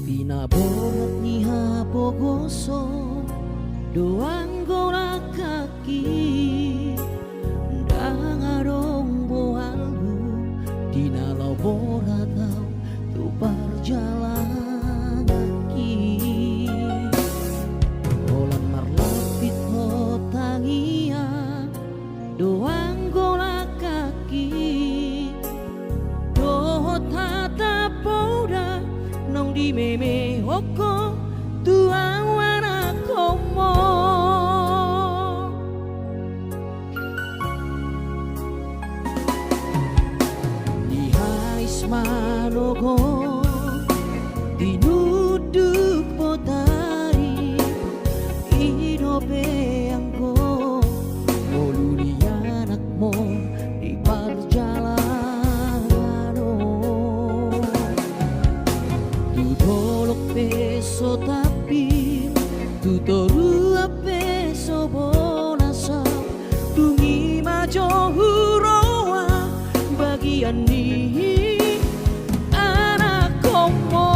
Pinaborat ni hapogoso doang gora kaki dangarong boalhu dinalau boratau tu perjalanan kaki di meme hoko tua wana komo di hais manogo dinuduk potari idope angko moluli anakmu di perjalanan tu dolok peso tapi tu toru peso bonasa tungi majo huroa bagian ni anak komo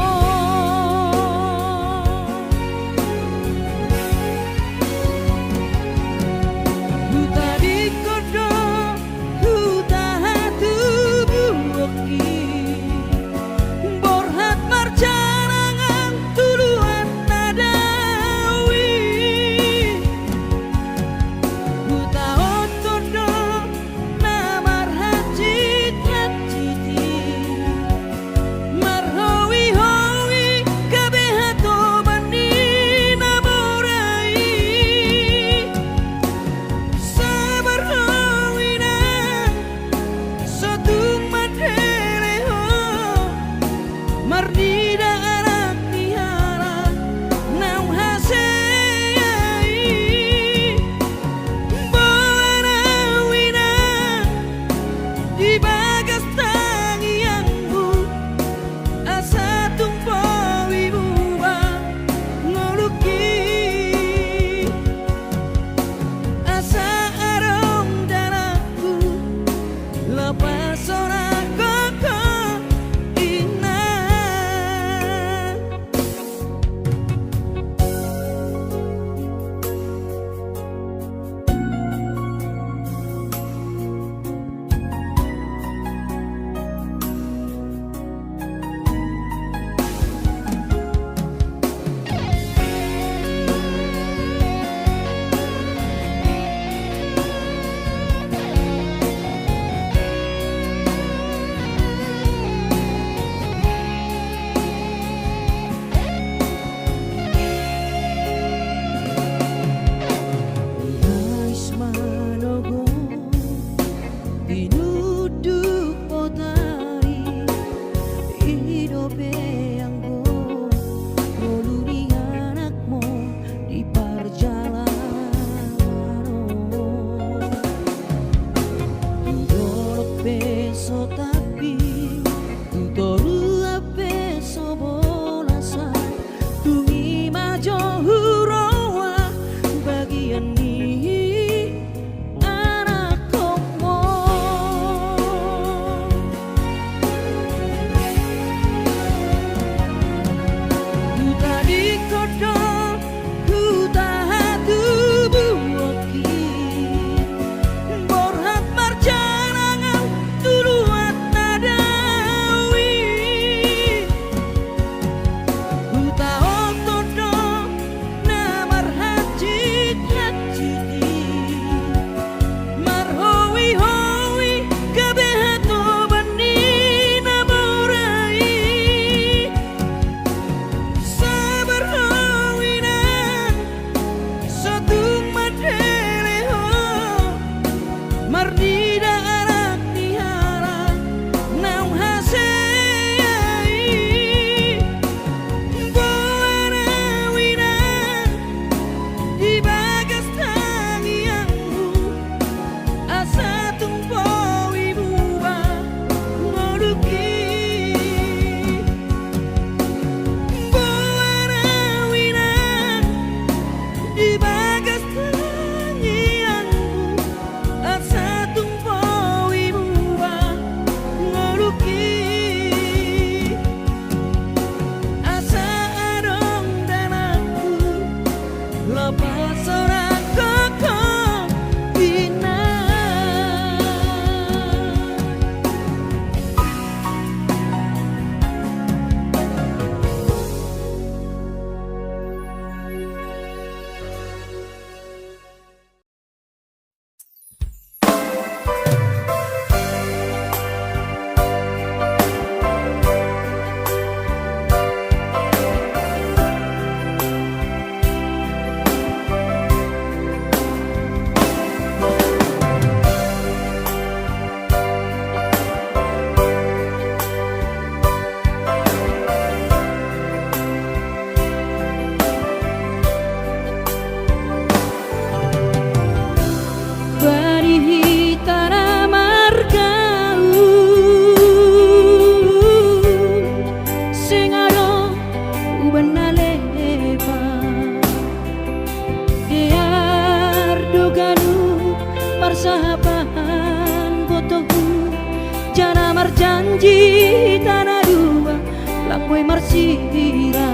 kowe marsira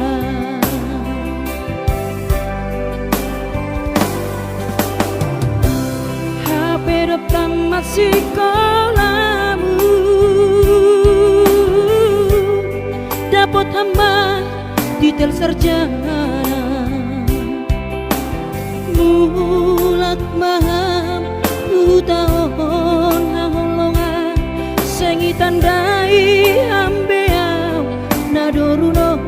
HP rekam masih kolamu dapat hamba detail sarjana mulat maham tahun holongan sengi tandai ambeau nadoruno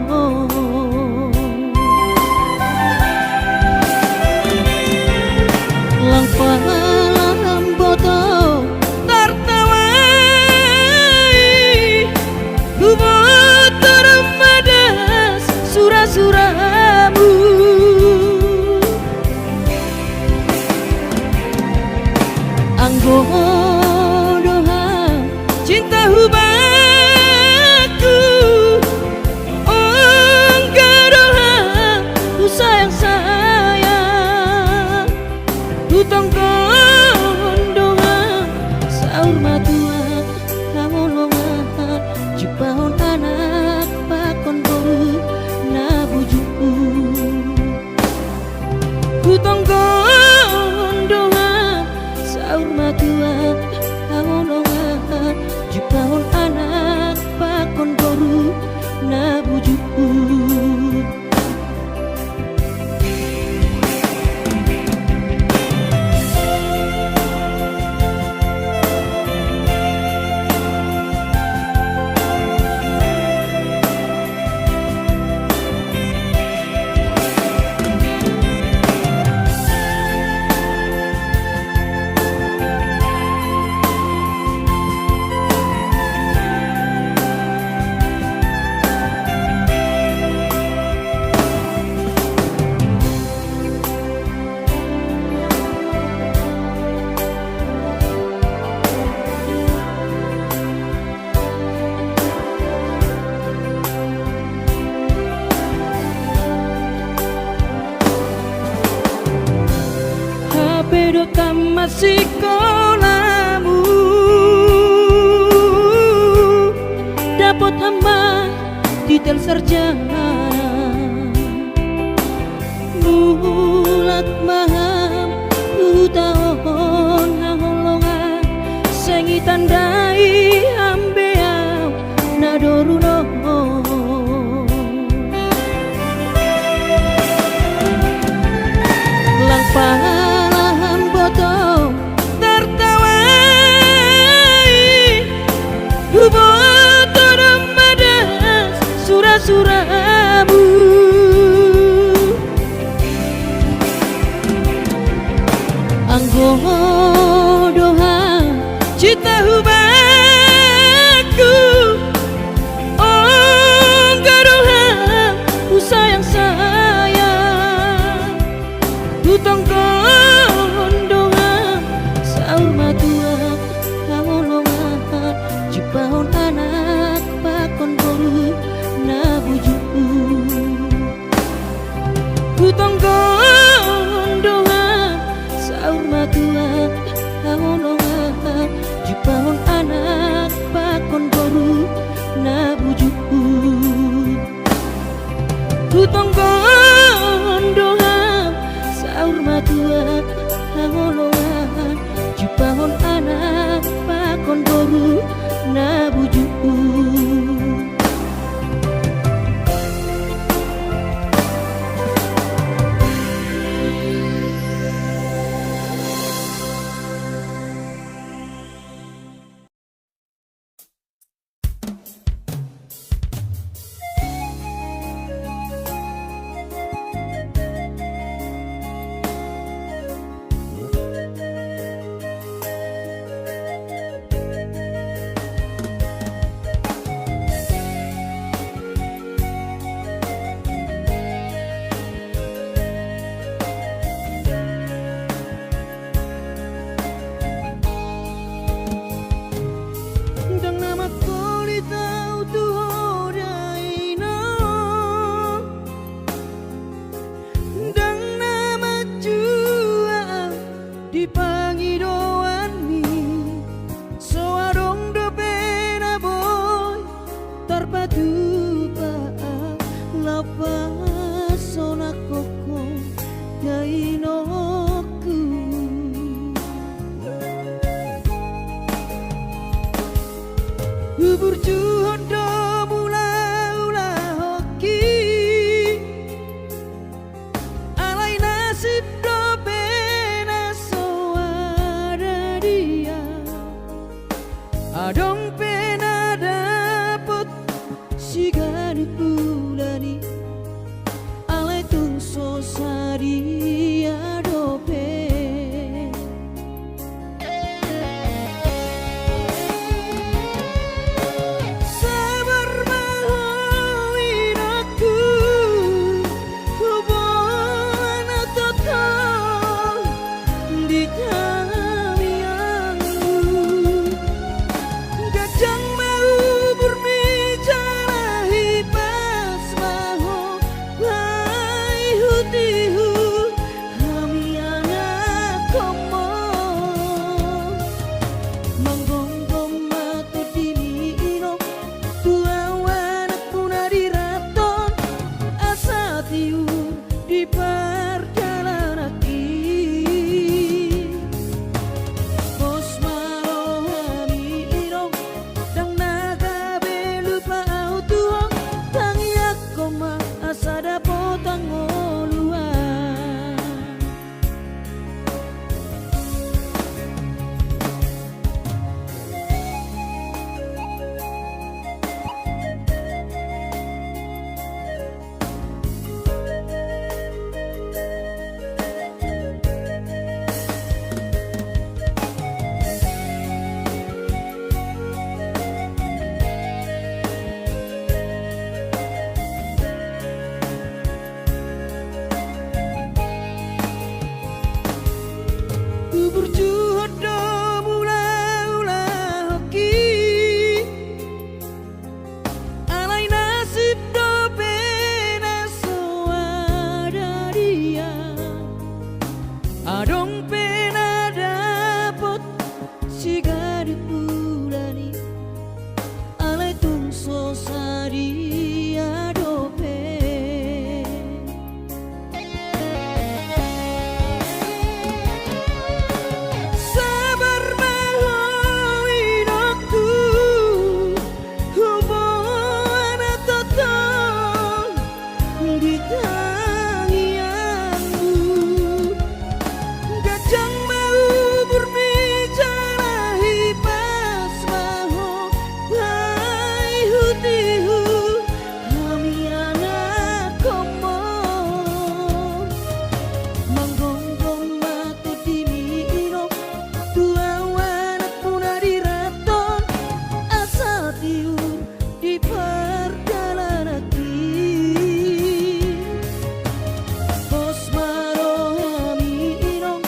langpalam boto tertawai guboto remadas surah-surahmu anggo doa cinta hubaku enggak doa ku sayang ku tongkon doa saur matua kamolongan jepahon anak pakon boru nabujuku ku tongkon doa saur matua kamolongan jepahon anak pakon boru nabujuku Rekam masih kolamu dapat hamba detail sarjana mulat maham tahun holongan sengi tandai ambeau nadoruno langpalam boto tertawai guboto remadas surah-surahmu anggo doa cinta hubaku enggak doa ku sayang ku tongkon doa saur matua kamolongan jepahon anak pakon boru nabujuku ku tongkon doa saur matua kamolongan jepahon anak pakon boru nabujuku ku tongkon doa saur matua kamolongan jepahon anak pakon boru nabujuku batu Lepas sona koko gainoku Bubur juhondo mula-ula hoki Alai nasib do pena soara dia Adong pena dapet si gani bulani Alai tung sosari adope Sabar mahoin aku Hubungan total di kamianmu Gajang mau berbicara hipas maho Hai hutihu kami anak komo Manggonggong matu dimiino Tua wanak puna diraton Asa tiur di perjalanan Bos marohami irong Dang naga belupa autuong Tangiak koma asada potang oluan Bubur juhondo mula-ula hoki Alai nasib do pena soada dia Adong pena dapot si gadi bulani Alai tung sosari adope Sabar mahoin aku Hubungan total di tangianmu Gajang mau berbicara hipas maho Hai hutihu kami anak komo Manggonggong matu dimiino Tua wanak puna diraton Asa tiur di perjalanan Bos marohami irong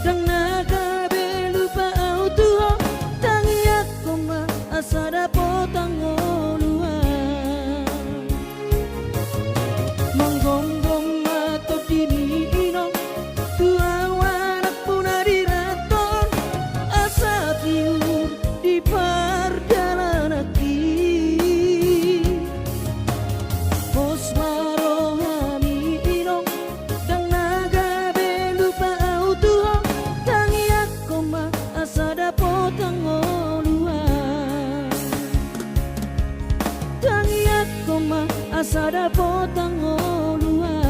Dang naga belupa autuong Tangiak koma asada potang oluan Manggonggong matu dimiino Tua wanak puna diraton Asa tiur di perjalanan Bos marohami irong Dang naga belupa autuong Tangiak koma asada potang oluan Tangiak koma asada potang oluan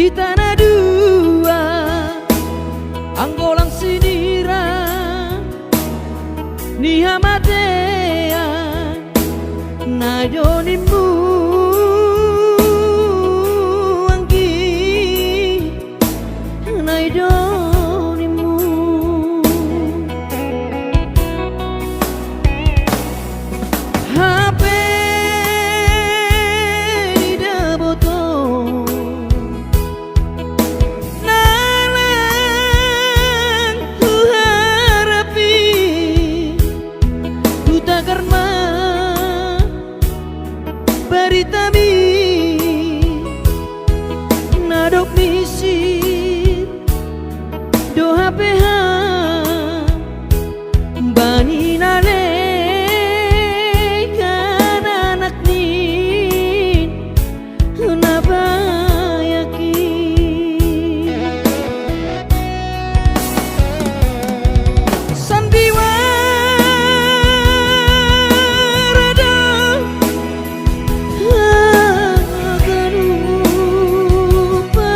di tanah dua anggolang sinira ni hamatea na yonimu anggi na yonimu HP di deboto nalang ku harapi ku tak karma beritami nadok misi do HPH bani nale kan anak nin nabayaki sandiwara do akan lupa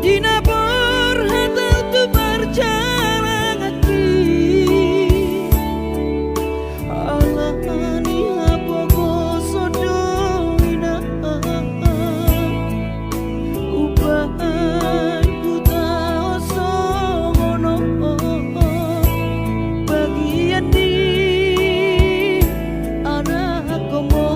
dinapor hatal tu perjalanan alani hapogo sodoina ubahan buta osono bagian di anak komo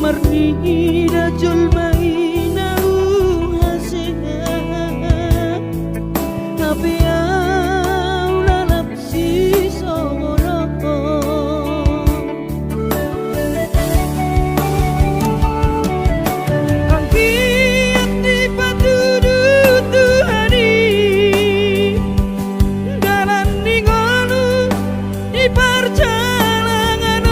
Marnida julmaina uhasena Habia ulalap si soroko Angkiat di patudu Tuhani Dalan ningolu di perjalanan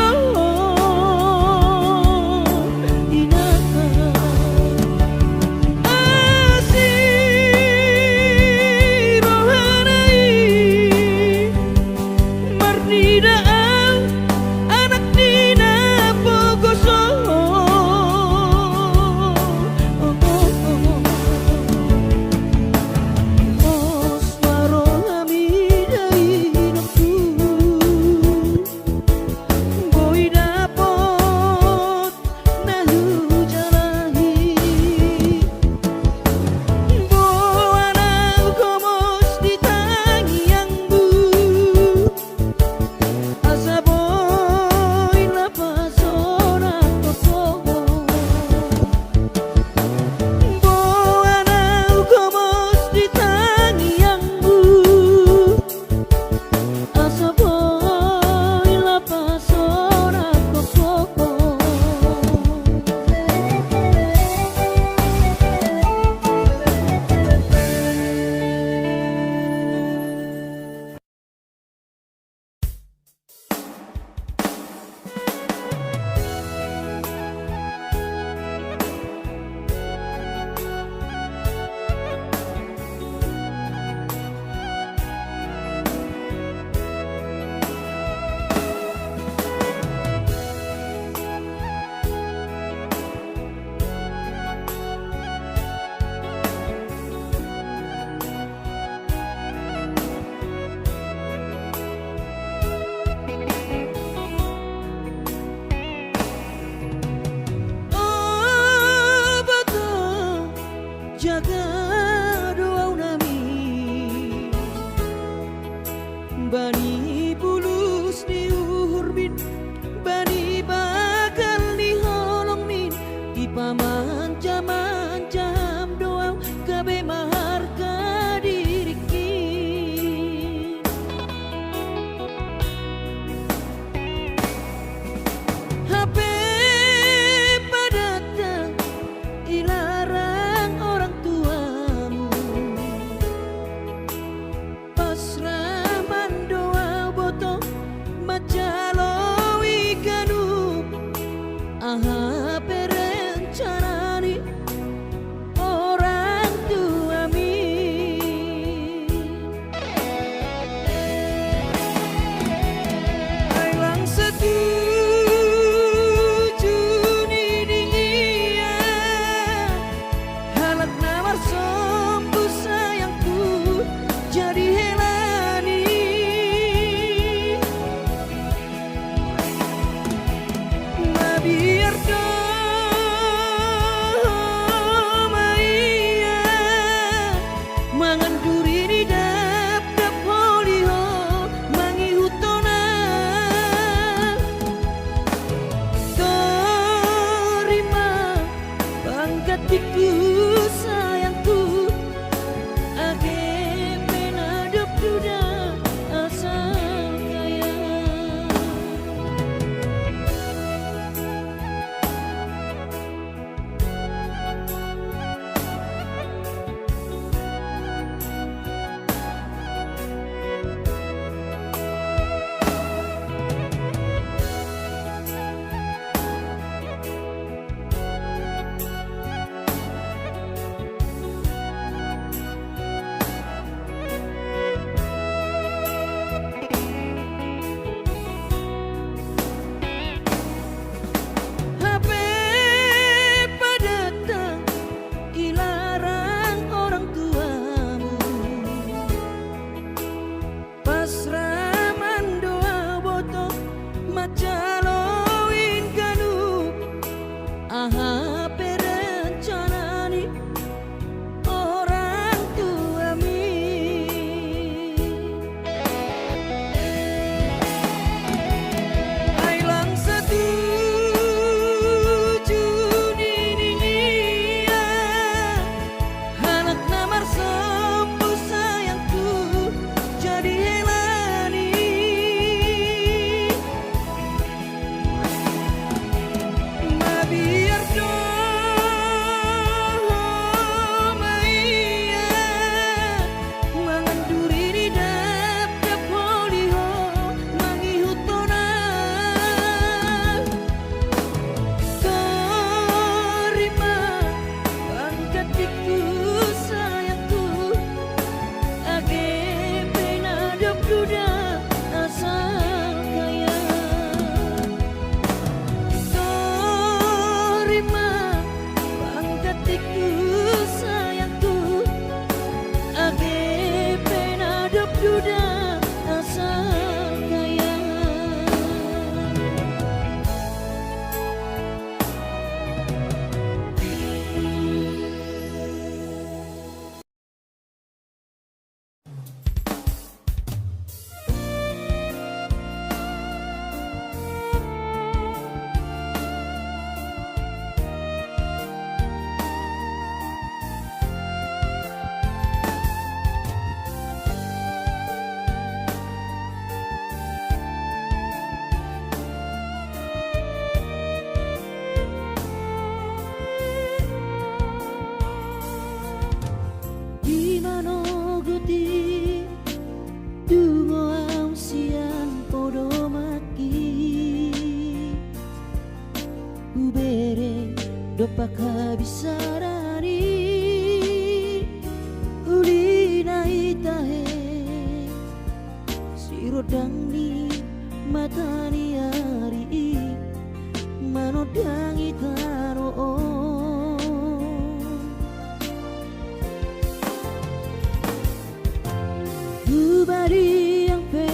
pakabisarani uli naitahe sirodang ni matani ari manodangi taro bari yang pe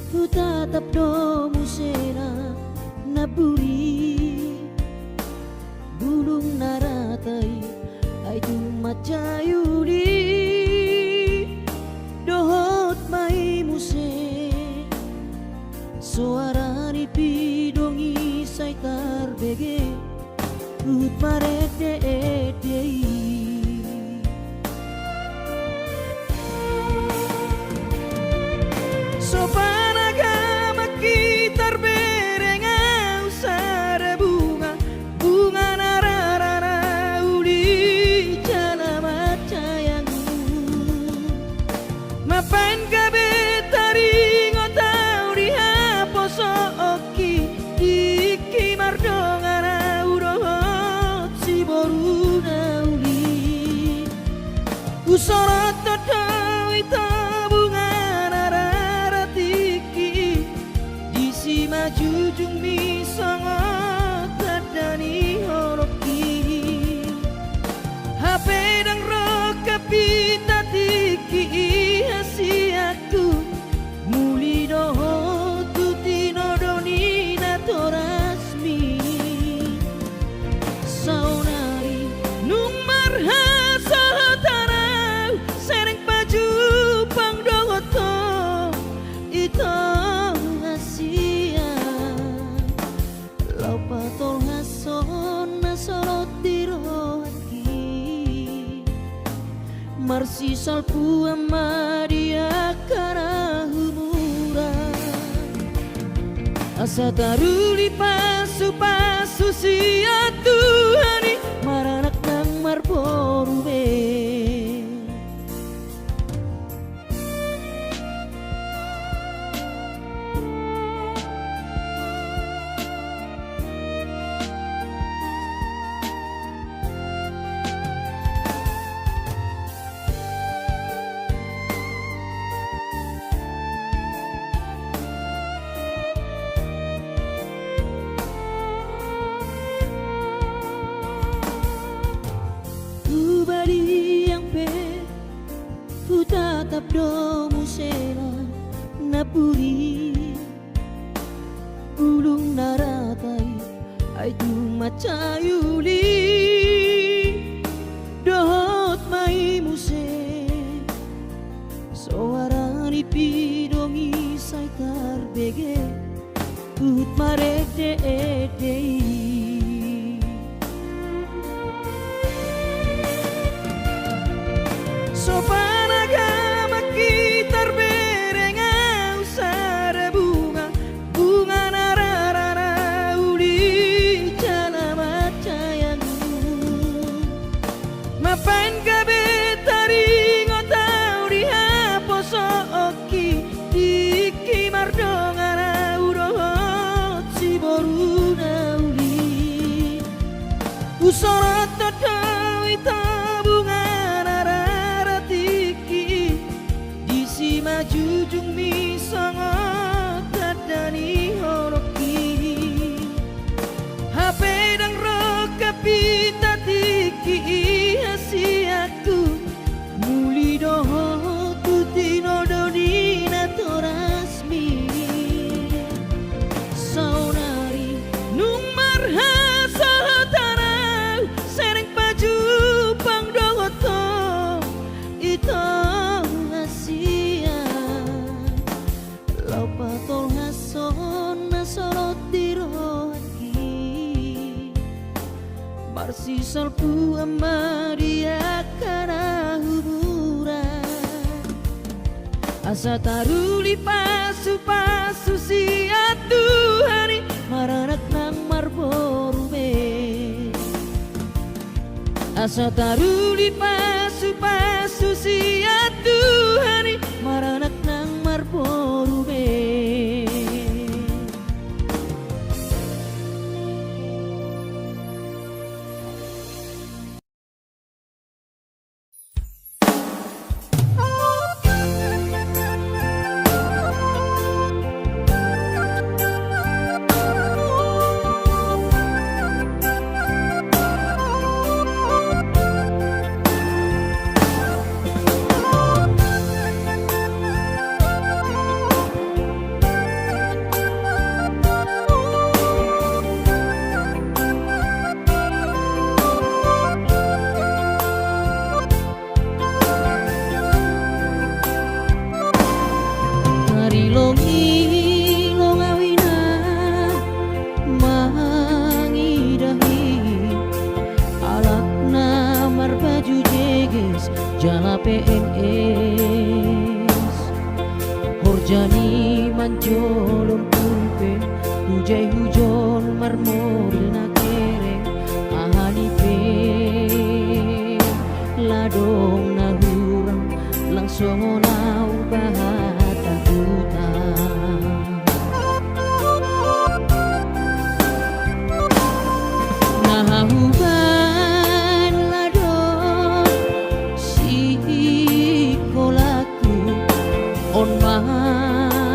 tu tatap do musena naburi bulung naratai ai tu macayuli dohot mai muse suara ni pidongi saitar bege ut parek de sopan agama kita berengau sare bunga nararara uli jana macayangu mapan gabe taring otau di haposo oki iki mardongana urohot si boruna uli usorot todau ita majujung mi sangat tadani horoki HP dan roka pita tiki hasiaku muli doho tutino doni natorasmi saunari numar hasatanau sereng baju pang dogoto itu patol hason nasorot dirohaki marsi salpu amadia kara humura asa taruli pasu sia Tuhani maranak nang marborube tatap do musena napuri ulung naratai ai tu macayuli dohot mai muse soarani pidongi saitar bege ut marek de sopan agama kita berengau sare bunga nararara uli jana macayangu mapan gabe taring otau di haposo oki iki mardongana urohot si boruna uli usorot todau itabunga majujung mi sangat tadani horoki HP dan roka pita tiki hasiaku muli doho tutino doni natorasmi saunari numar hasatanau sereng baju pang dogoto itu patol hason nasorot dirohaki marsi salpu amadia kana huburan asa taruli pasu sia Tuhani maranak nang marborube asa taruli pasu sia Tuhani maranak nang marborube PNS Horjani manjolom pulpen hujai hujon marmor na kereng ahani pe ladong na hurang langsung nau bahata buta nahuban ladong si kolaku on mahape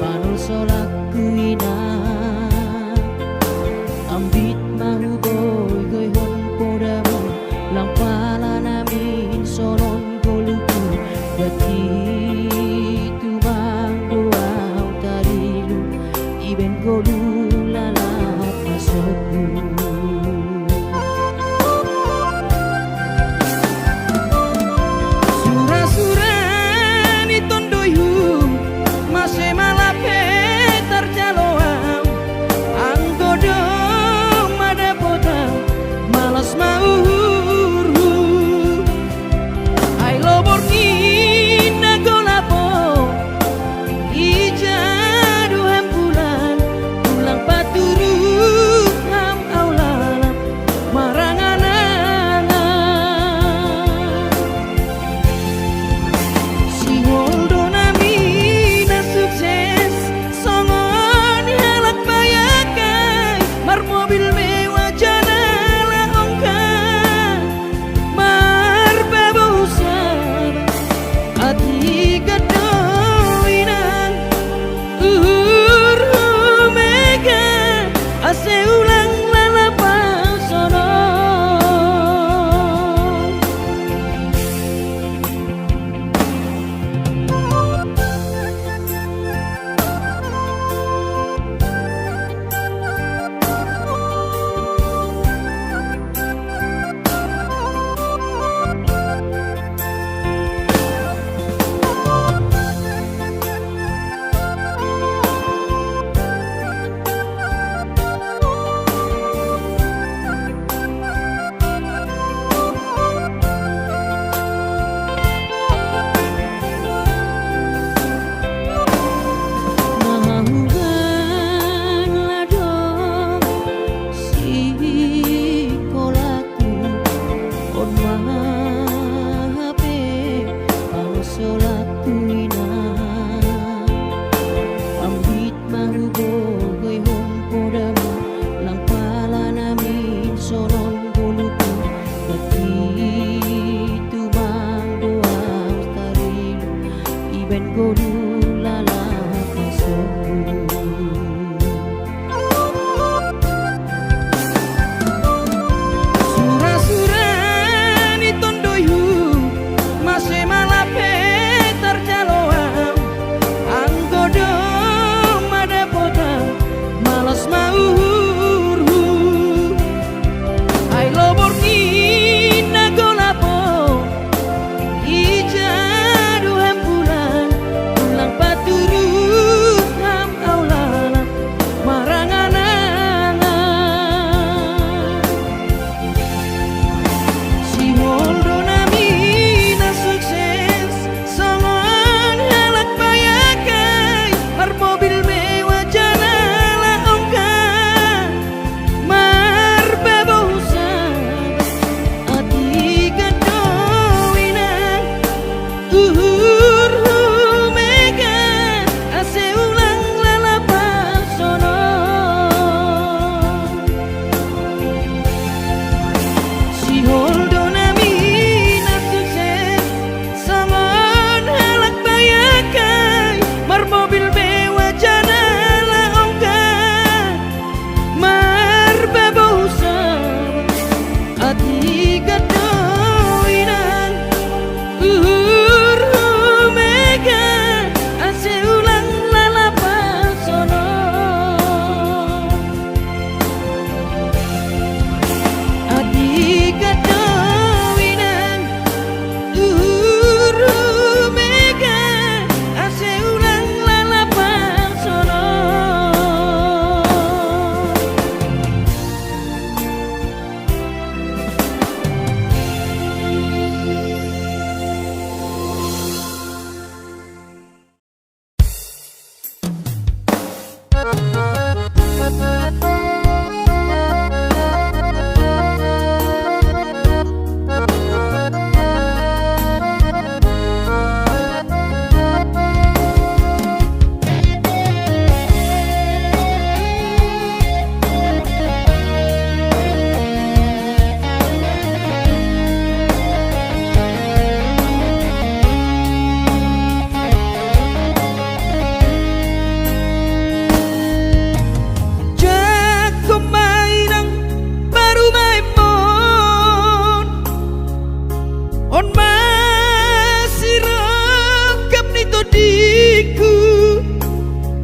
panul solaku ina ambit mahu boy goy hon podamu lang pala namin solon goluku dati tumang doaw tarilu iben golu lalat masukku sura-sura ni tondoyu mase malape terjaloam anggodo mada potang malas mau ai lobor ni nagolapo ijadu hampulan pulang paturu ham aula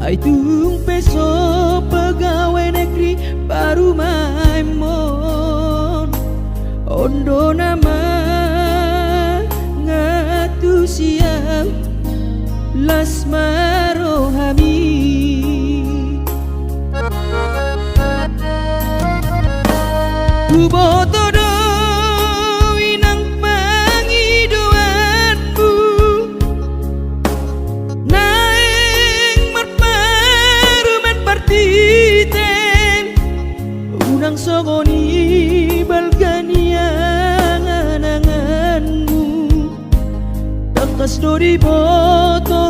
Aitung peso pegawai negeri baru maimon ondo nama ngatu siang lasmaro hami Buboto sogoni balgania ananganmu takas dori boto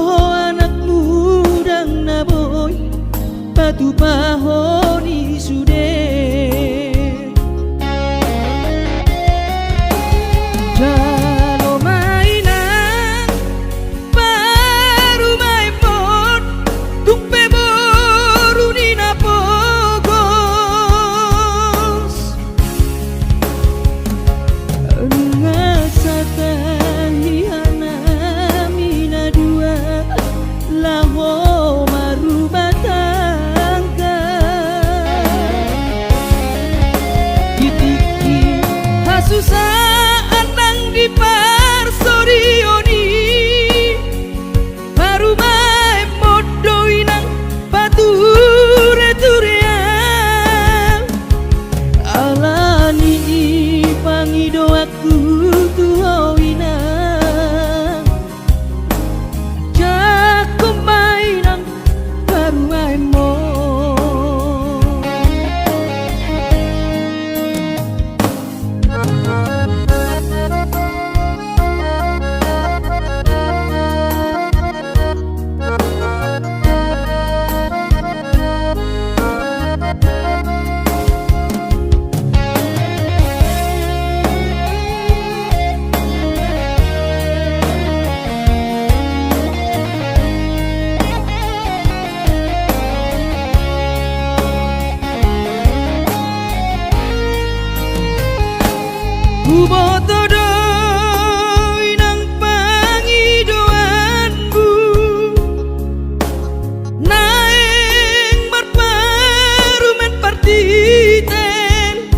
anak mudang naboy batu pahoni sude jalo mainan baru maipon tumpe boru ni napo susah anang di parsorioni baru main modoi nang bature turean alani pangido aku tuhoina jago mainang baru main mo Buboto doi nang pangidoanmu naeng marparumen partiten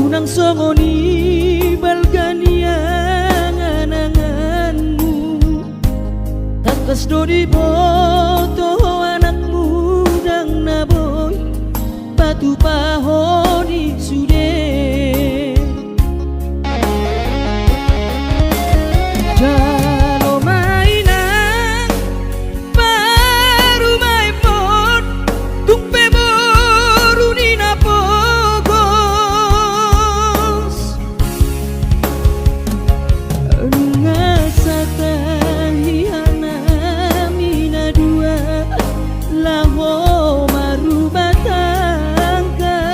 unang songoni balgania ananganmu takas dodi boto anak mudang naboy batu pahoni sude jalo mainan baru maipon tumpe boru ni napogos ngasatan hihana mina dua laho maru batangka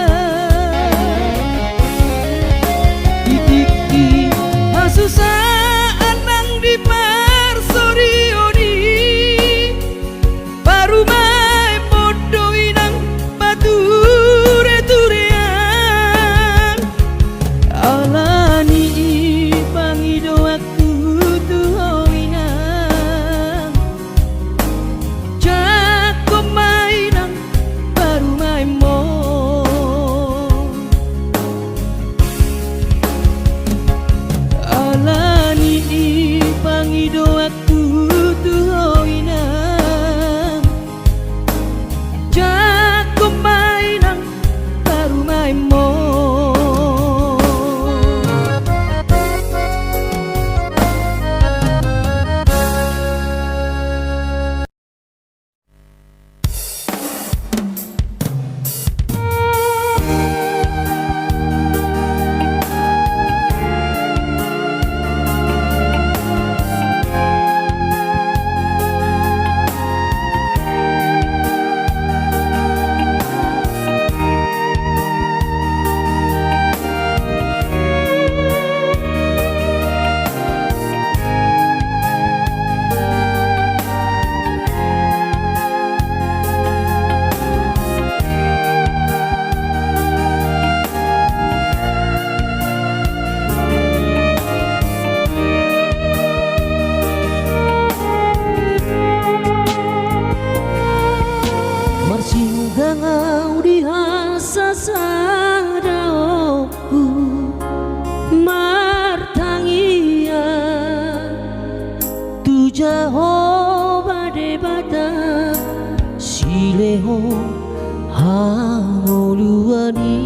hangoluani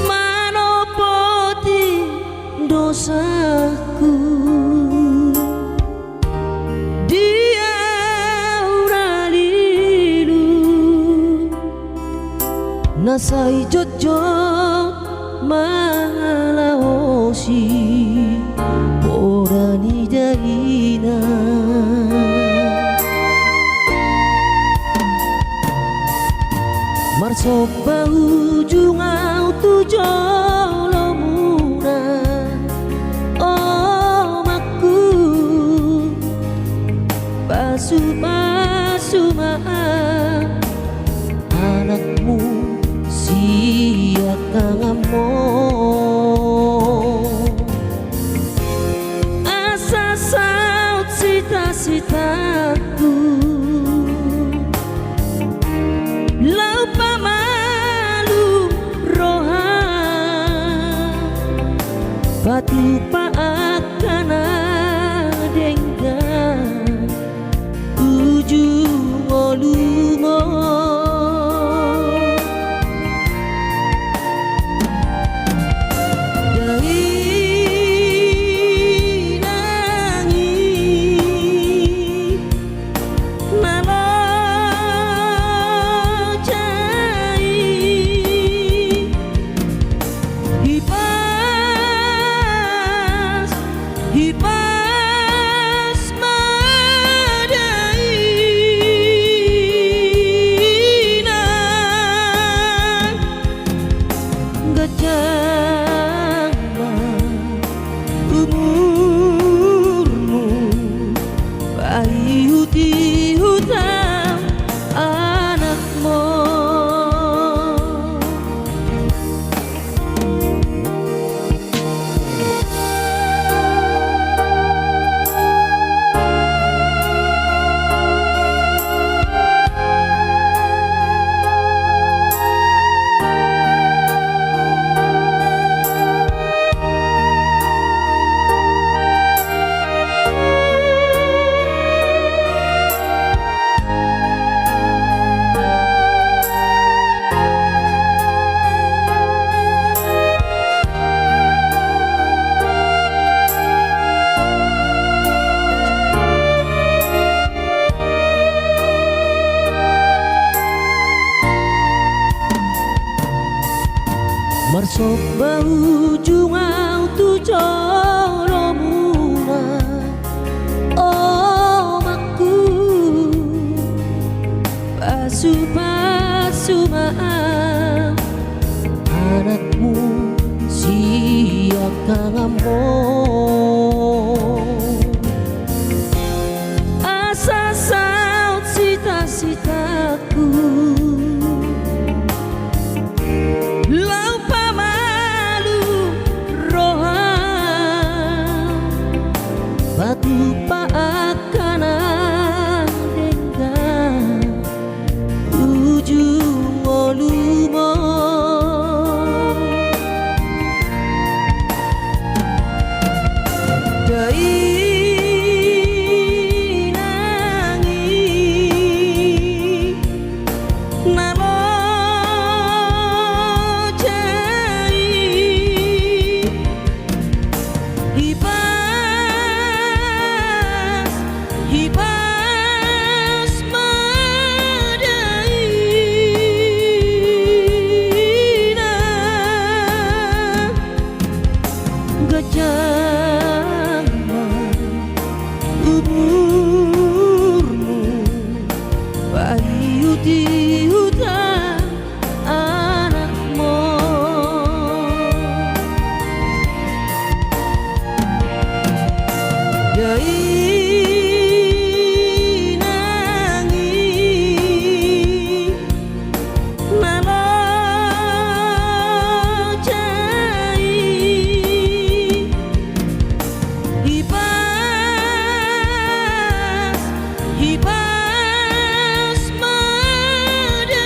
manopoti dosaku dia uralilu nasai jojo malaoshi orani daina marsoba ujung tu jolomuna omaku basu anakmu siakangamo asa saut cita-citaku lau pamalu roha batu paakana denggan ujung olungo Hibas madaina gajahna umurmu bayu di hutan anakmu marsoba ujung tu jolomuna omaku basu anakmu siakangamo asa saut cita-citaku lau pamalu roha batu paakana denggan ujung olumo Hibas madaina gajahna umurmu bayu di hutan anakmu Hibas madaina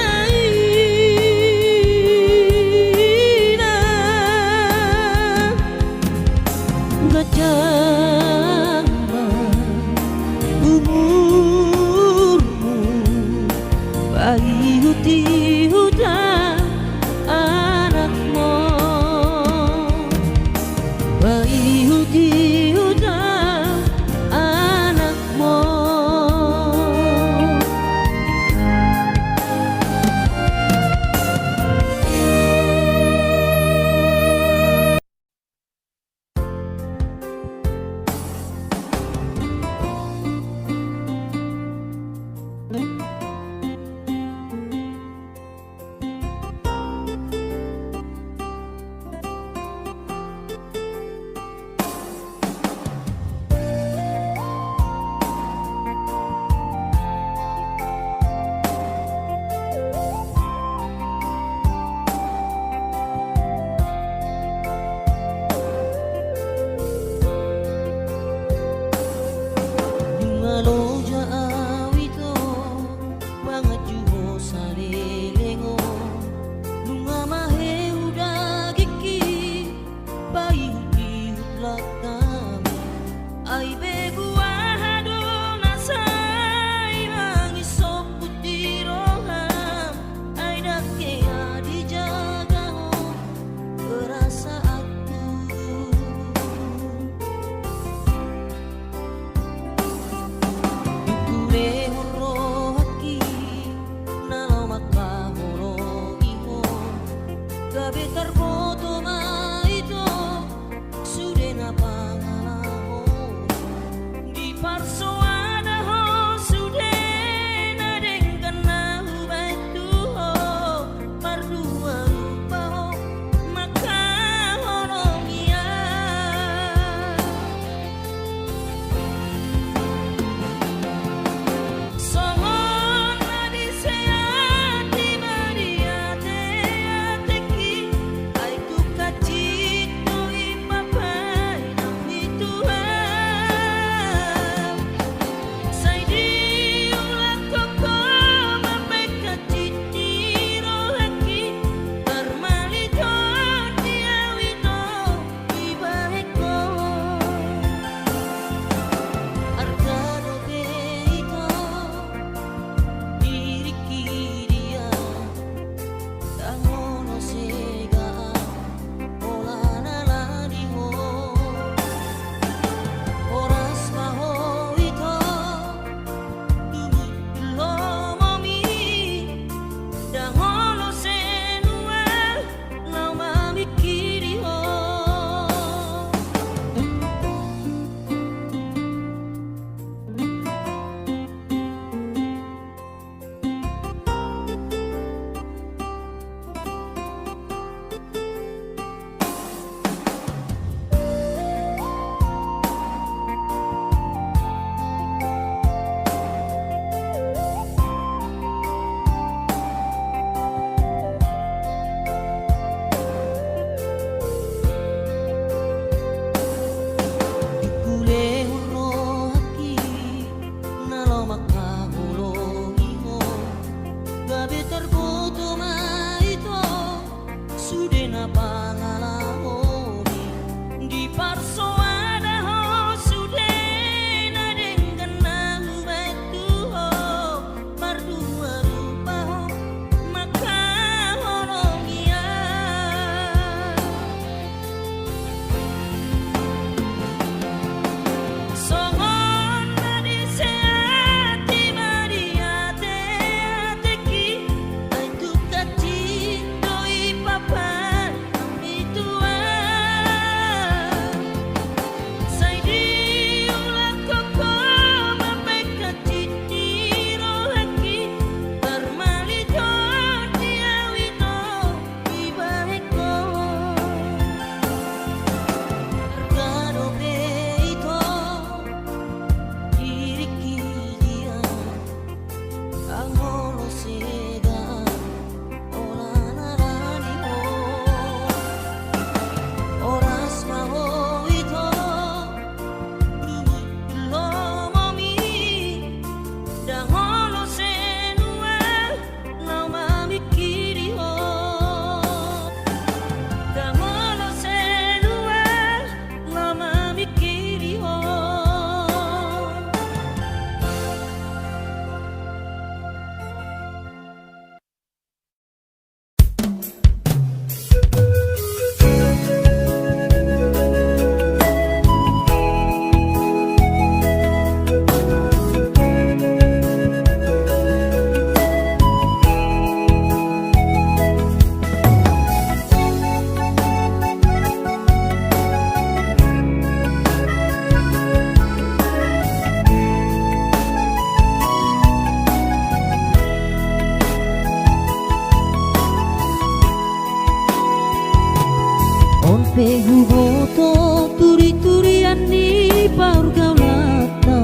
Pehu boto turi-turian di paur gaulata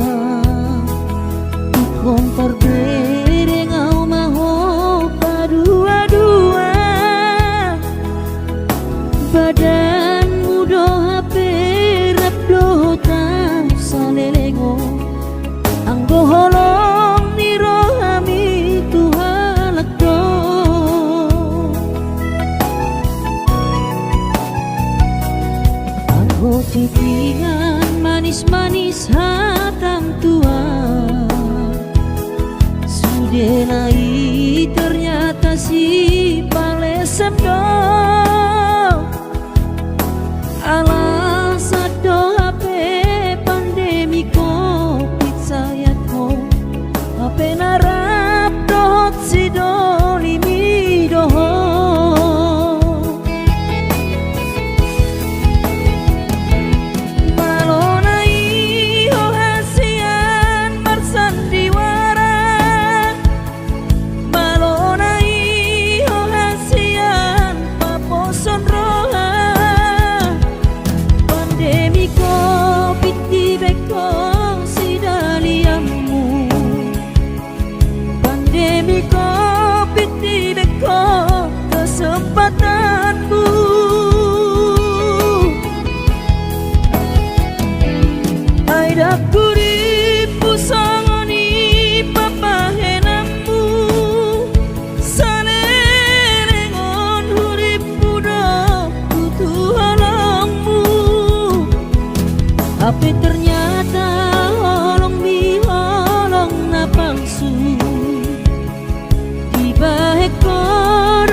Tukon parbere ngau maho padua-dua Badan mudo hape rap dohota salelengo Anggo holong ni rohami tuhalak do Citingan manis-manis hatam tua Sudenai ternyata si palesem do Alasan do hape pandemi covid sayat ko Hape narap dohot si do limi dohot kesempatanmu Aidak kuripu sangoni papahenamu Sanelengon huripu do kutuhalangmu Tapi ternyata holong biholong napangsu Dibahek koro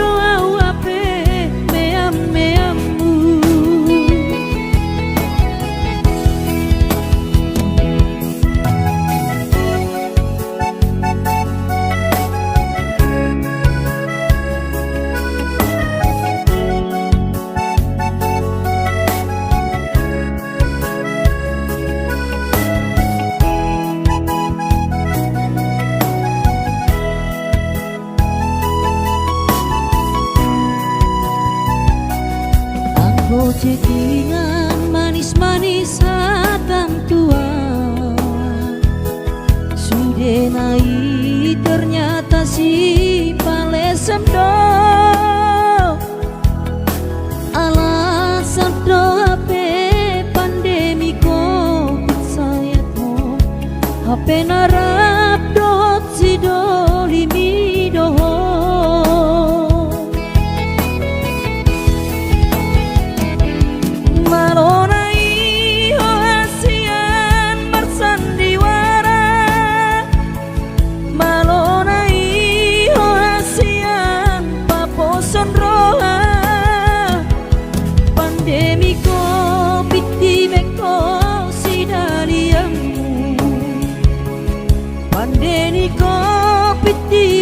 Cetingan manis-manis hatam tua Sudenai ternyata si palesem do Alasan do hape pandemi covid sayat mo Hape narap dohot si do limi dohot Pandemi covid di beko sidaliamu Pandemi covid di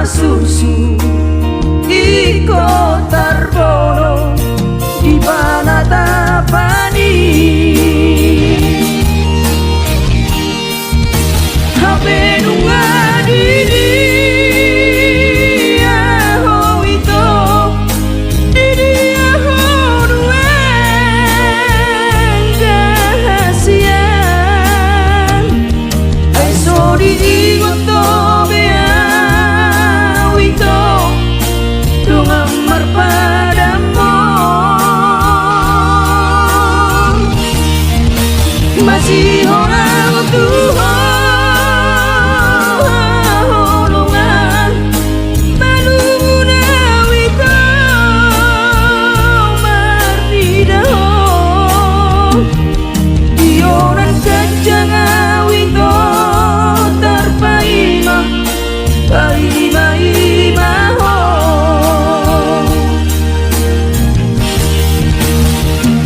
susu iko tarbono di bana tapani habe nunga diri aho ito diri aho nueng gahasian ay so diri goto masih orang holongan baluna wito martidaho dioran kajanga wito tarpaima paima ho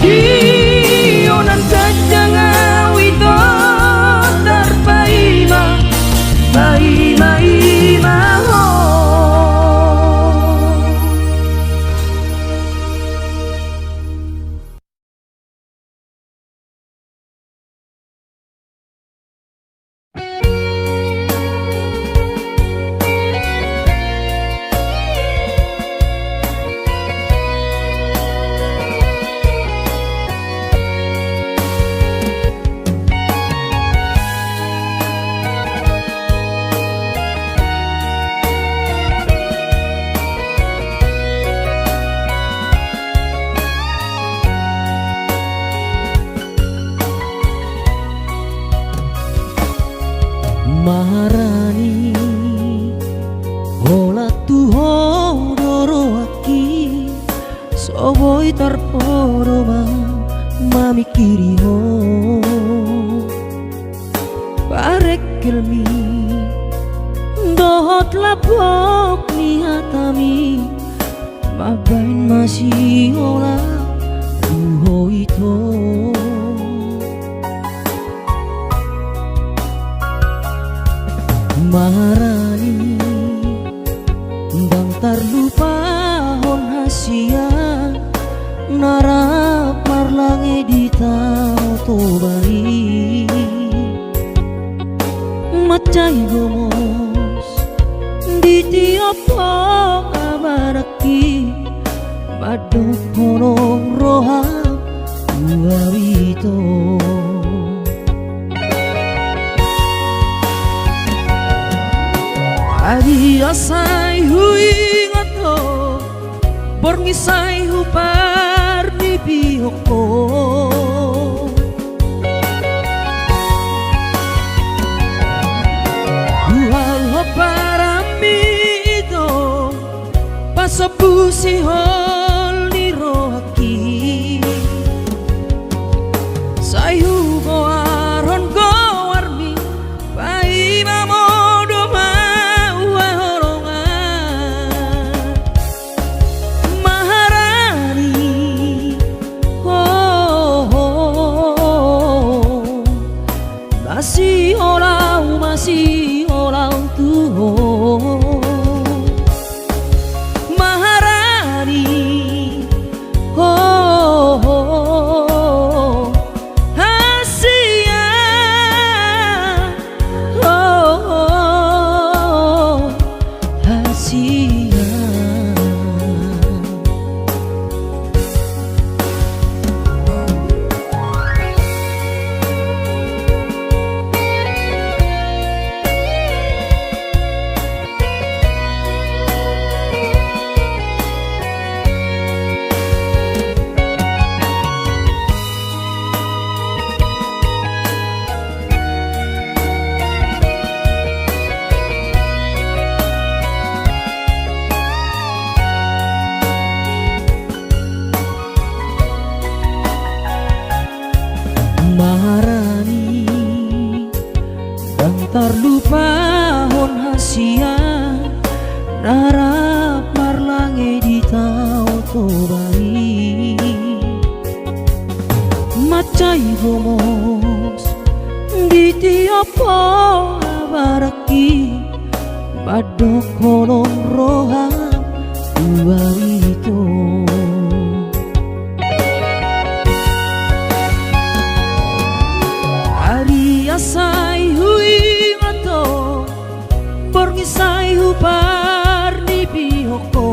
dioran kajanga Maharani hola tu hodoro aki soboi tarporoma mamikiri ho parek kelmi dohot lapok ni hatami mabain masih hola tu hoito Maharani bang tarlupa hon hasia narap marlange di tau tobari macai gomos di tiopo abaraki madok honong roha uawito Adi asai hui ngato borngisai hu par di pihoko Hual ho parami ito pasopusi hol ni rohaki Sai hu goaron goarmi pai mamo masih orang tuho Maharani Hasia Hasia Maharani dan terlupa hon hasia narap marlange di tau tobari macai gomos di tiopo abaraki dok holong roham dua itu hari asai hui ngato borngisai hu parni bihoko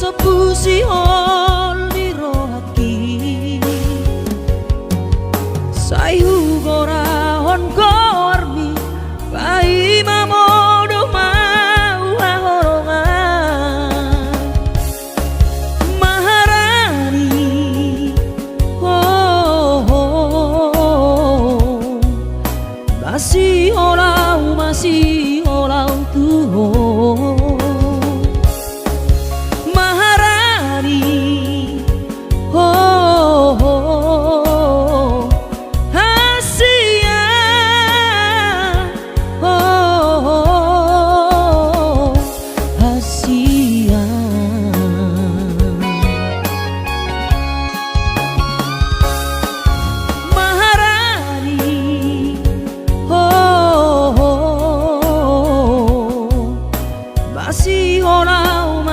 sopusi oli rohaki sayu gorahon gormi bai mamodo mau ahorongan maharani oh, oh, masih olau tuh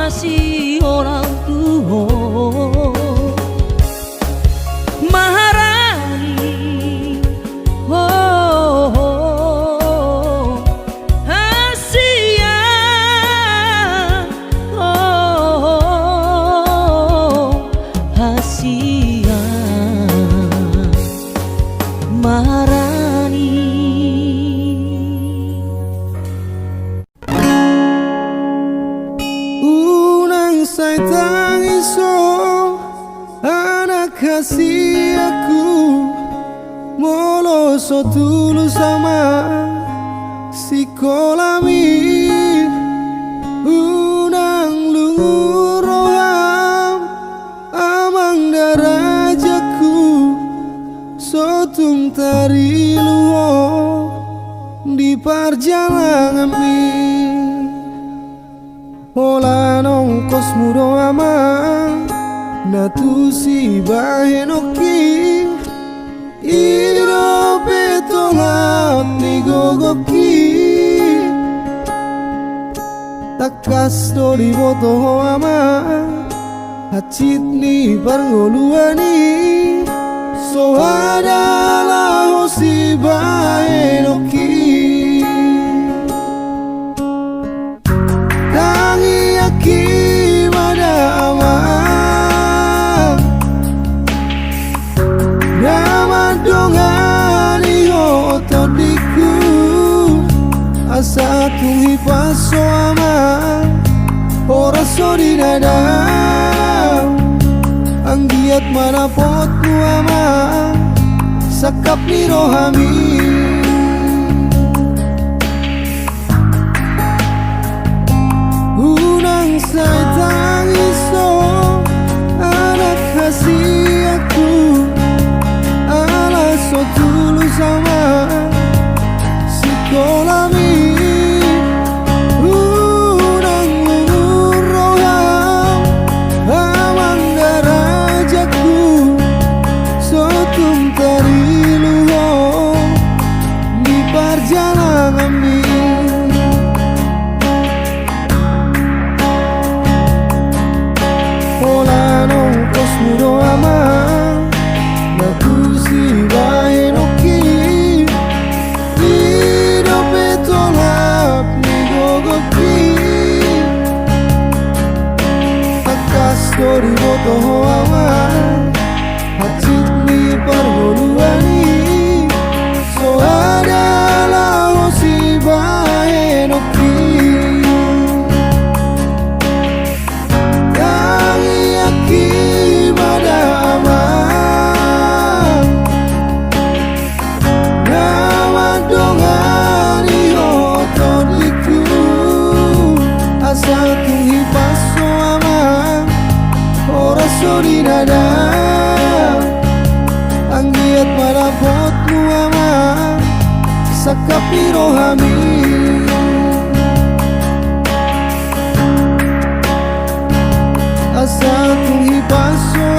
masih orang tuh maharani oh, oh Asia oh, Asia maharani. Saya tangiso anak kasih aku moloso tulus sama si kolami unang lungur roham amang darajaku sotung tari luo di perjalanan mi Ola nongkos muro ama natu si bahenoki iro petolap ni gogoki takas doli boto ama hacit ni parngoluani so adalah si bahenoki asa tuhi paso ama ora sori nada anggiat mana potku ama sakap ni rohami unang say tangiso anak kasih aku ala so tulus sama si kolami Story boto hawa hacit ni parholuani so adalah si bahenoki yang yaki pada ama nama dongani otodiku asa tuhi paso ama ora sori nada anggiat marapotmu ama sakapi rohami asa tuhi paso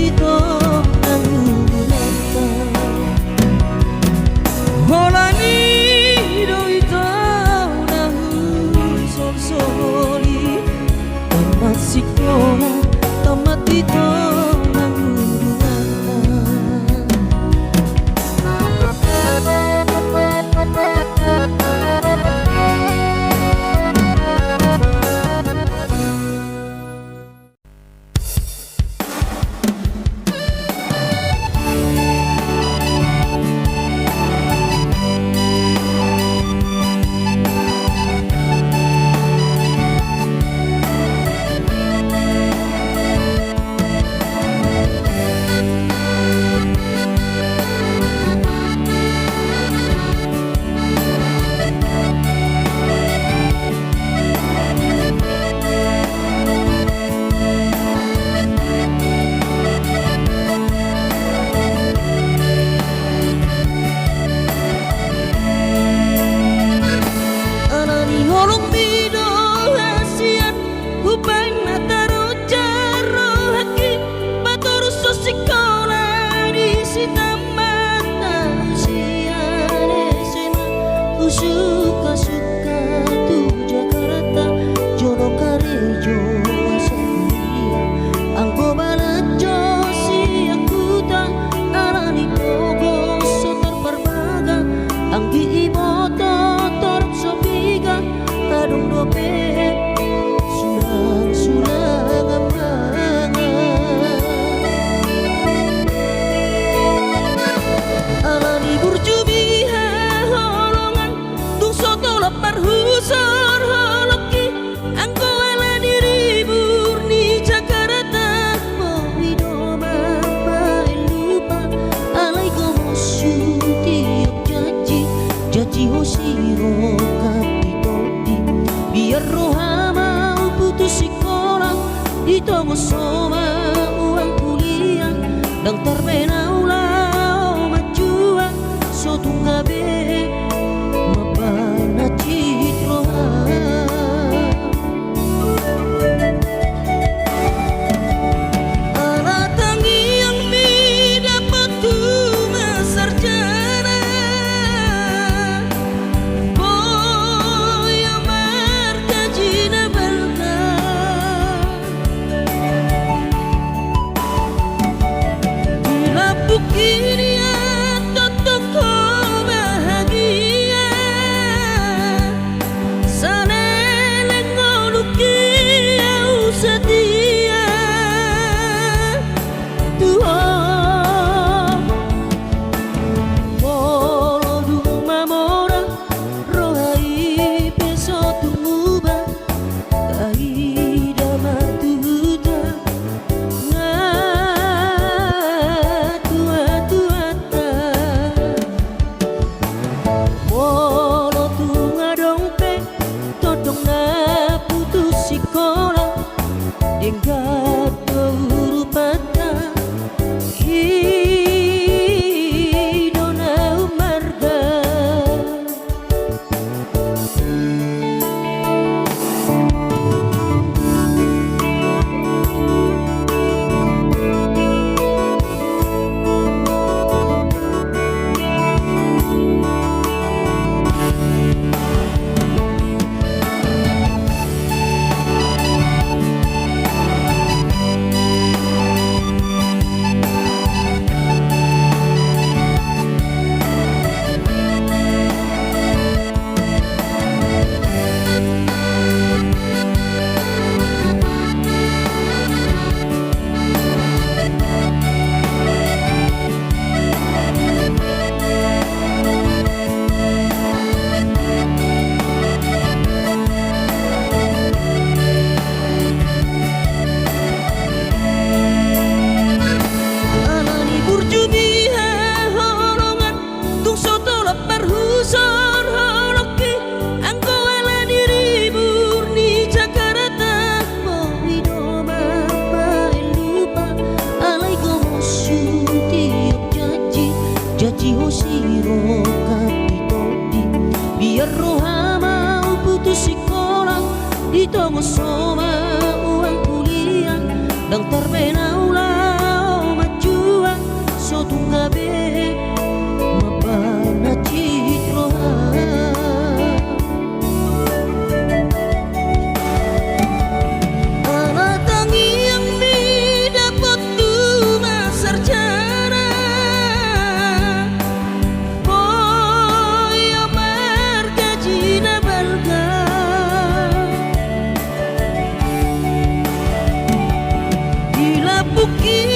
matito nang ulata Holani doito nang sorsori Tamasikola tamatito nang ulata Suka-suka tu Jakarta Jono Karejo Asalia Angko balajo si akuta Arani pogo sotar barbaga Anggi iboto torp sopiga Kadung dope surang-surang amangan Alani burjubi Parhusar haloki angko ala diribur ni Jakarta Mohido mapa lupa alai gomosu tiap janji hosiro kapitoti biar roha mau putus sekolah ditongo soma uang kuliah dan terbenaula majuang so tunggabe Janji hosiro kapitoti biar roha mau putus sekolah ditongo soma uang kuliah dan terbenaula tungabe mapana citroha ala tangi yang mi dapat tu masarjana boyo margajina balga bila bukit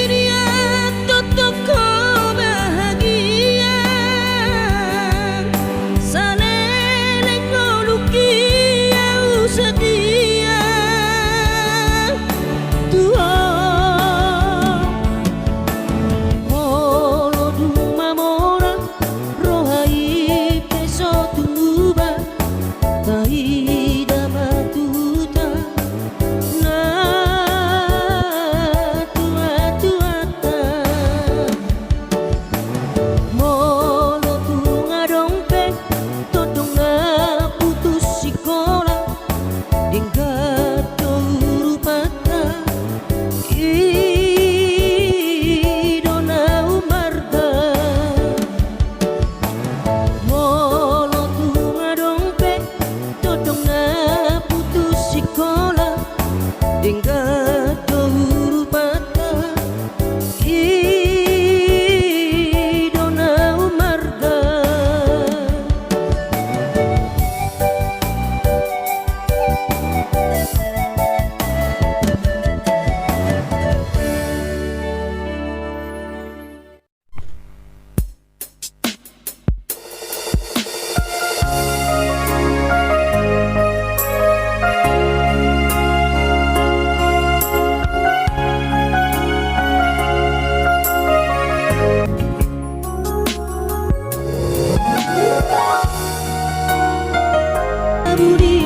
budi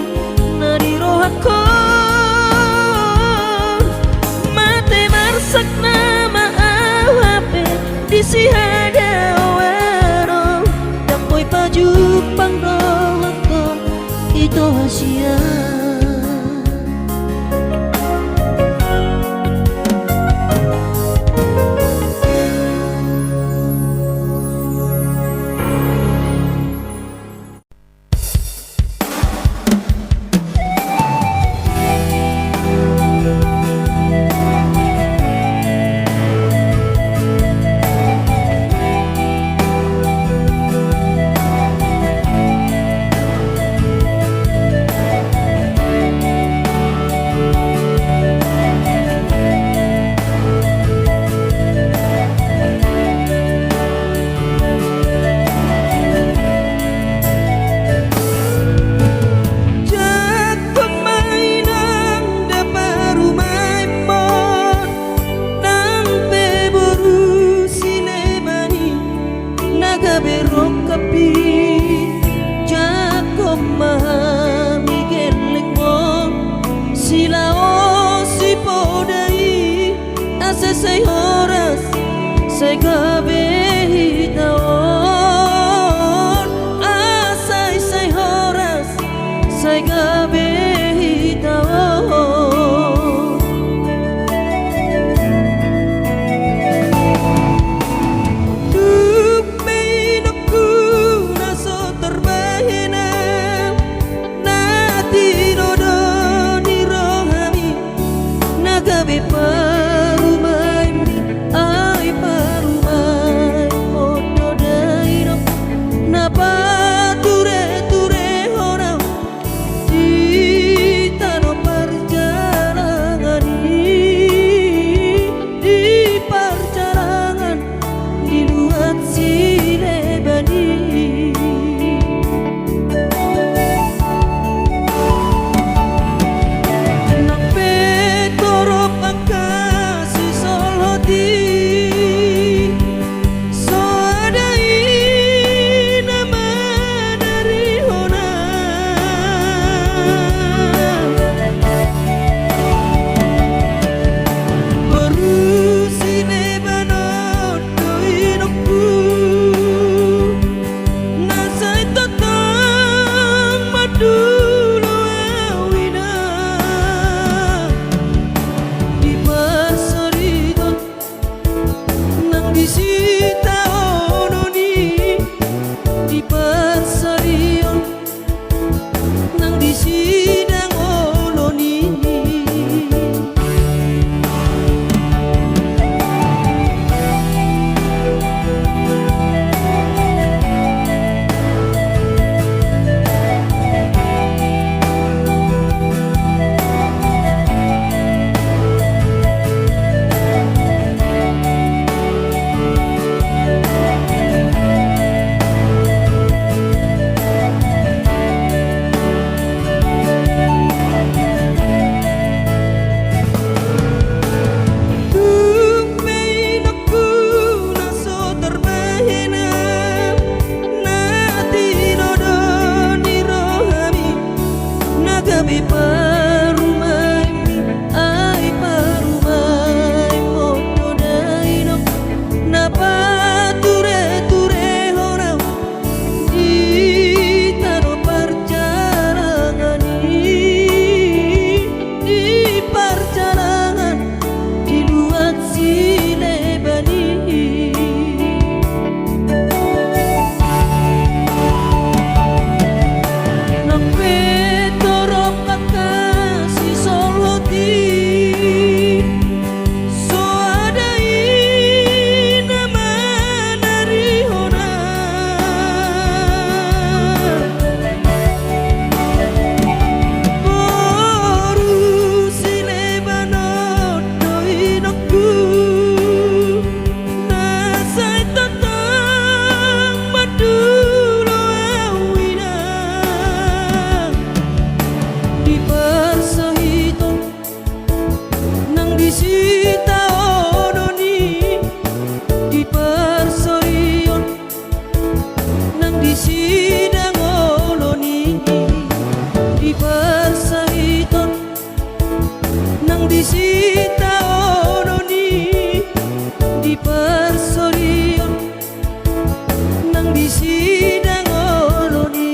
nari rohako mate marsak nama awape disihada waro dampoi paju panggolako itu hasia berokapi Jacob mahami gelengmon sila o si podai asa say horas say gabi hitaon asay say horas say gabi hitaon gabi parumai ai parumai modo dairo napa ture ture orang di tanah perjalanan di perjalanan di luar silebani Angkat di sita ono ni di persorion nang di sidang ono ni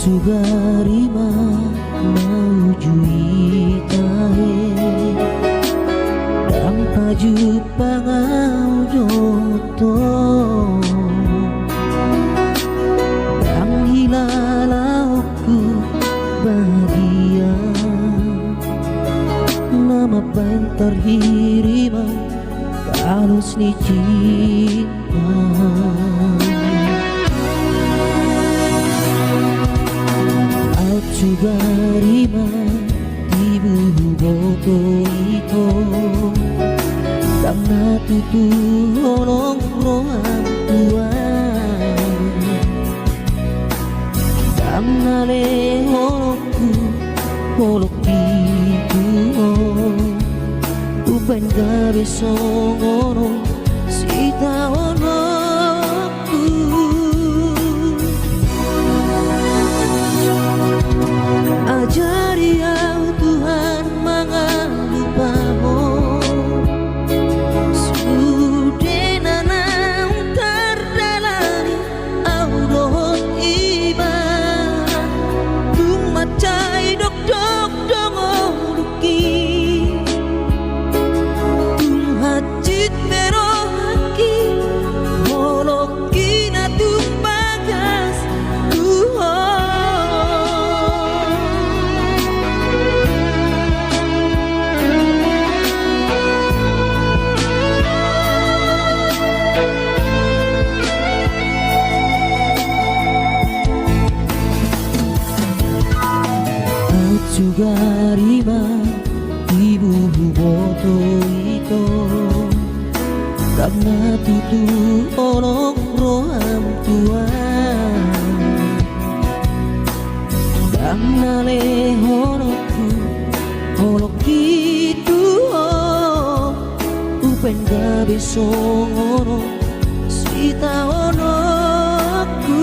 Sugarima maujui tahe dang paju pangau joto dang hilalauku bahagia nama pentar hirima kalus ni cinta Sugarima ibu boto ito dang natutu holong roang tua dang nale holongku holok itu upan gabe songono sita honokku ajari au Tuhan mangalupamu sudena nang tardalani au dohot iba tung macai dok dok dongoruki tung hajit merohaki holoki na tung bagas Tuhan Sugarima ibu boto ito karena tutu olong roham tua dan nale honokku holok itu upen gabe songono sita honokku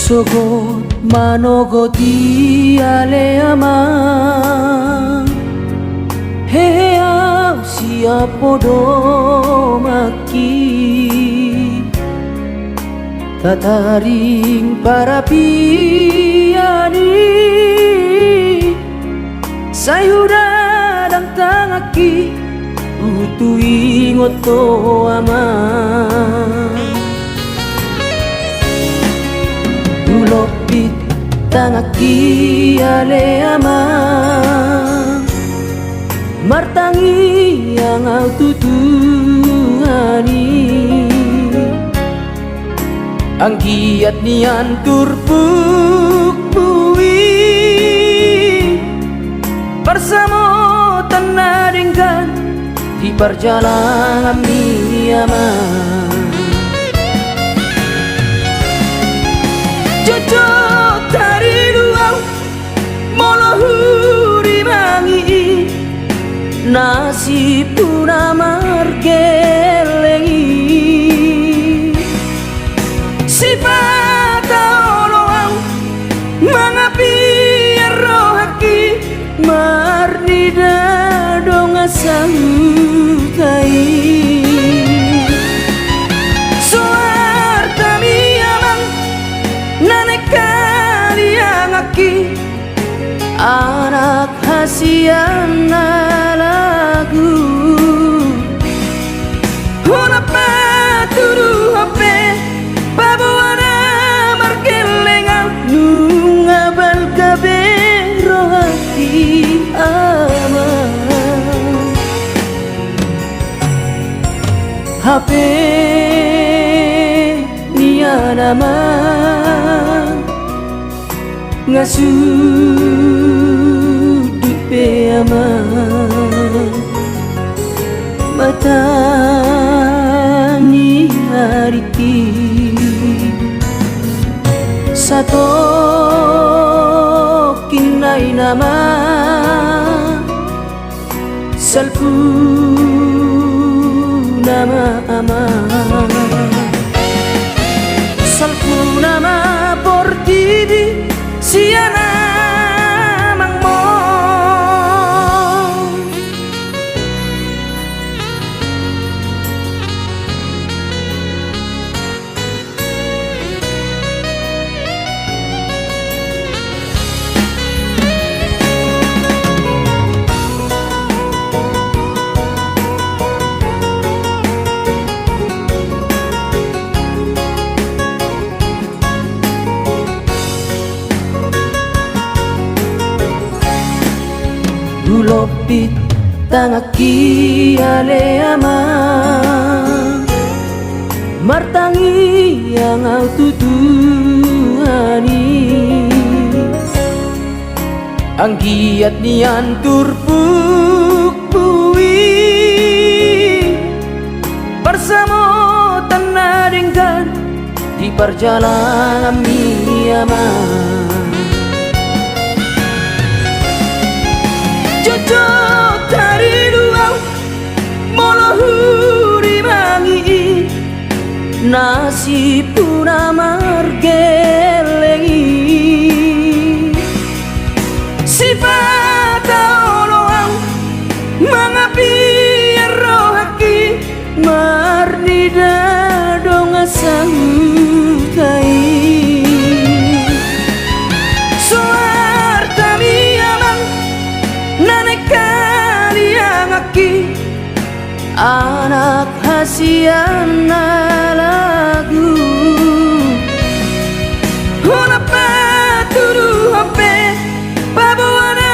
Sogot manogoti ale ama Heau siapa domaki Tataring para piani Sayuda dang tangaki Utui ngoto ama Lopit tangaki ale ama Martangi yang au tutuhani Ang giat nian turpuk bui Bersama tenadingkan di perjalanan mi ama Cocok dari luau Molohuri mangi Nasi puna margelengi Sifat oloang Mangapi rohaki Marnida dong asang kai Anak hasian lagu Huna paturu hape Pabuana markelenga Nunga balkabe rohati ama Hape niya naman Ngasudut pe ama Mata ni hariki Sato kinay nama Salpu nama ama Salpu nama portidi Siana mangmo Lopit tangaki ale ama Martangi yang au tutuhani Ang giat nian turpuk bui Bersama tenadingkan di perjalanan mi ama Cocok dari luau Molohuri mangi Nasi puna margelengi Sifat oloang Mangapi rohaki Marnida dong asang kai Anak hasian lagu Huna paturu hape Pabuana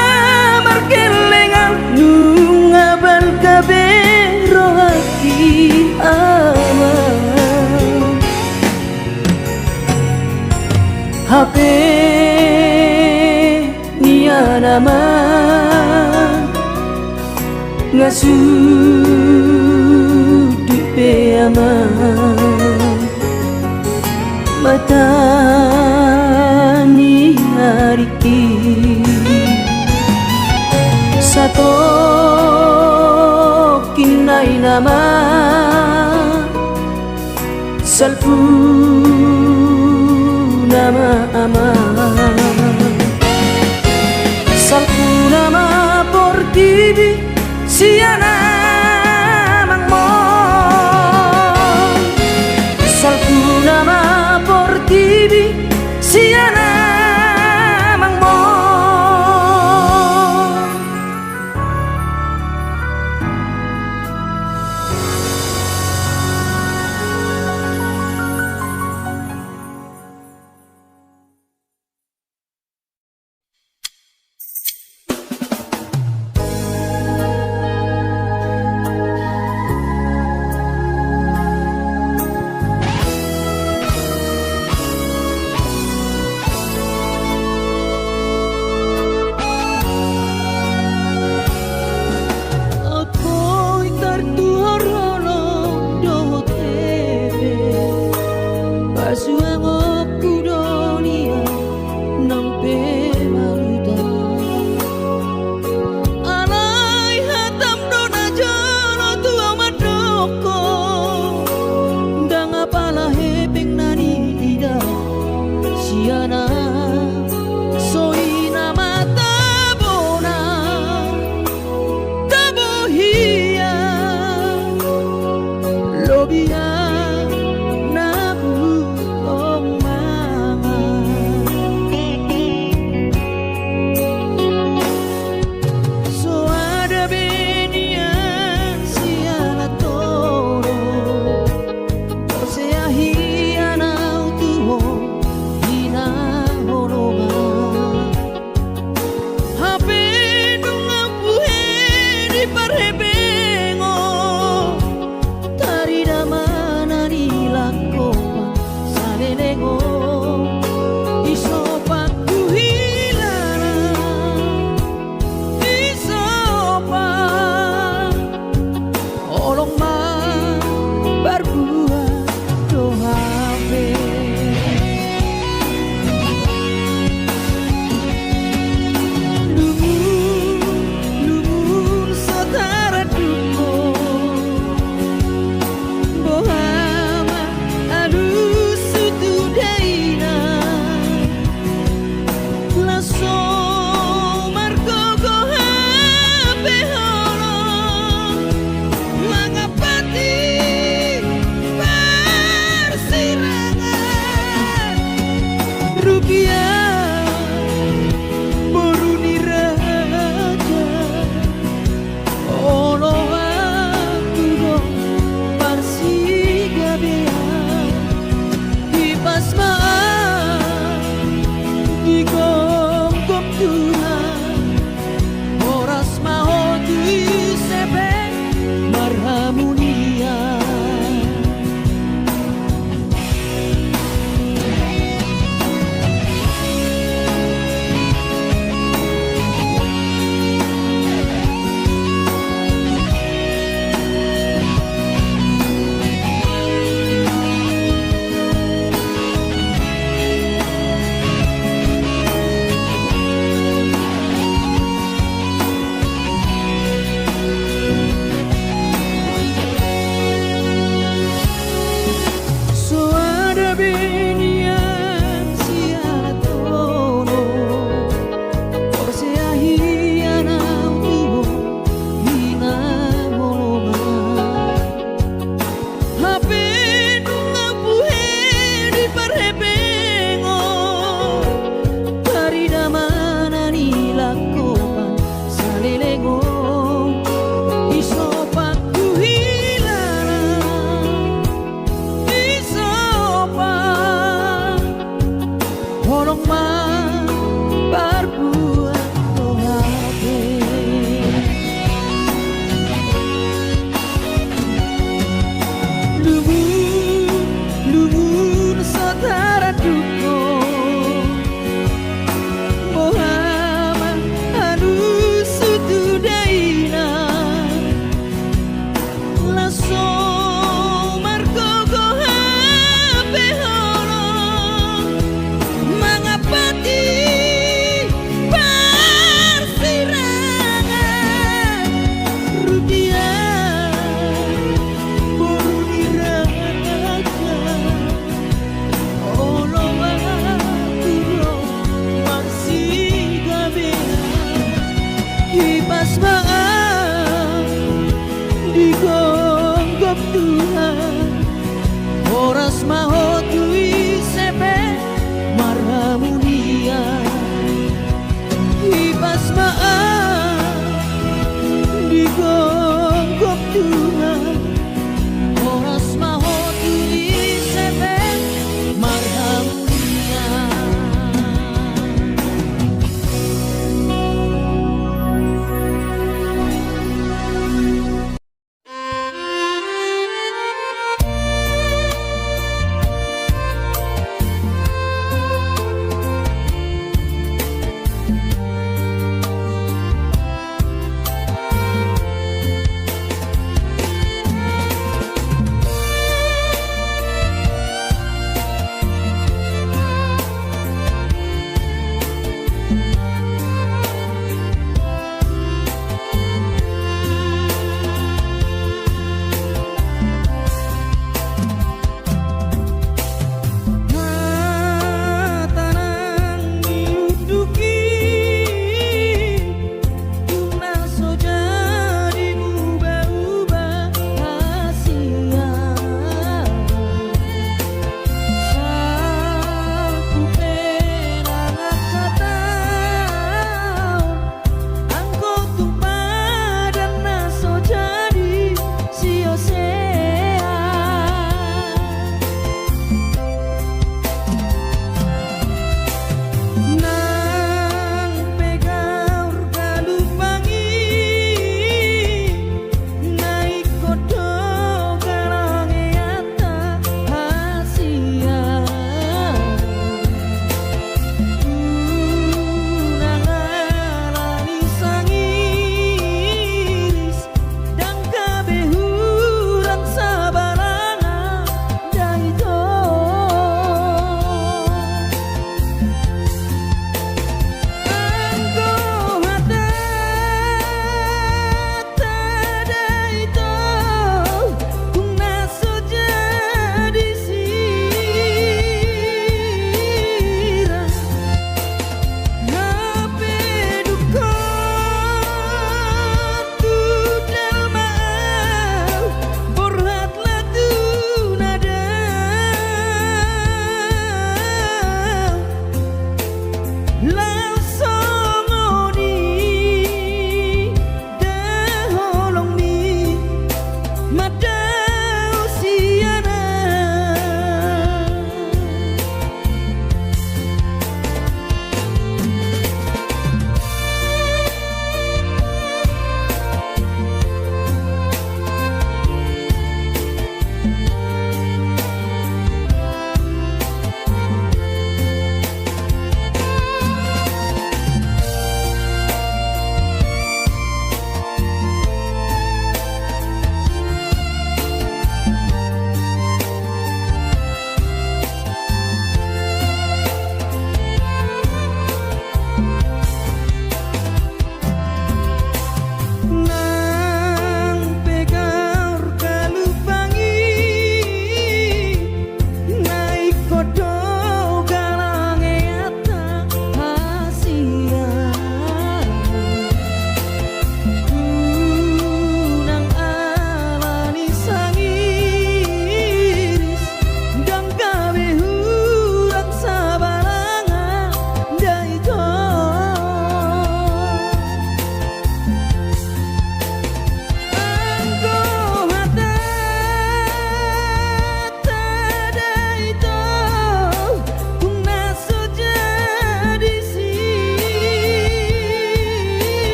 markelenga Nunga balkabe rohaki ama Hape niya naman Ngasudut pe ama Mata ni hariki Sato kinay nama Salpu nama gop Tuhan Horas maho tui sepe maramunia Ibas maaf di gop Tuhan Horas maho tui sepe maramunia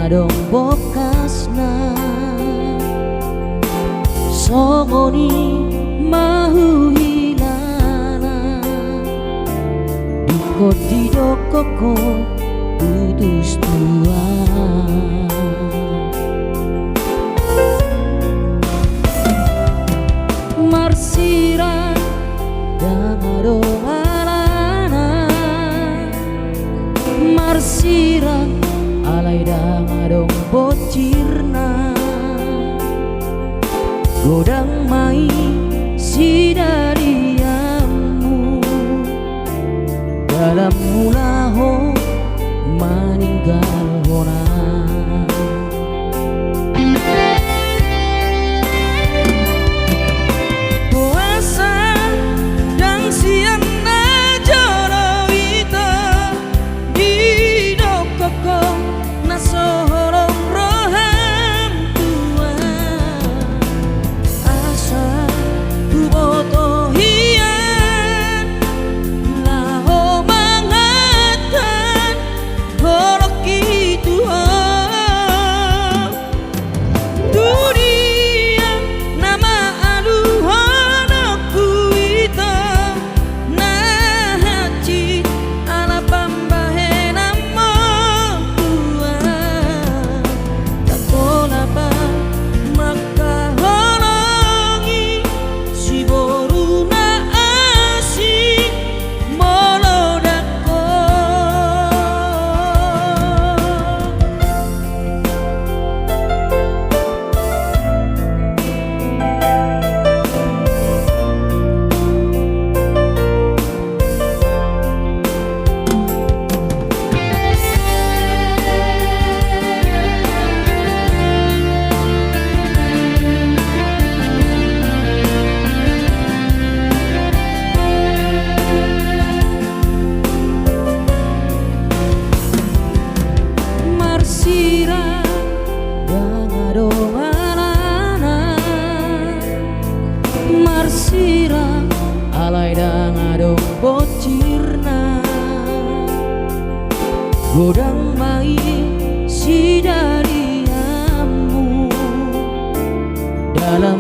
ngadong bokasna songoni mahu hilana diko didokoko putus tua marsira dangado alana marsira alai dangadong bocirna godang mai sidariamu dalam mulaho maninggal hona puasa dan siang na joro ita di dokoko na sorong rohang tua asa kuboto hian laho mangatan holok itu dunia nama aluhanaku ita nah haji ala pambahena mo tua takola ba makaholongi si boruna asik molodako marsira dangado alana marsira alai dangadong bocirna godang mai sidariamu dalam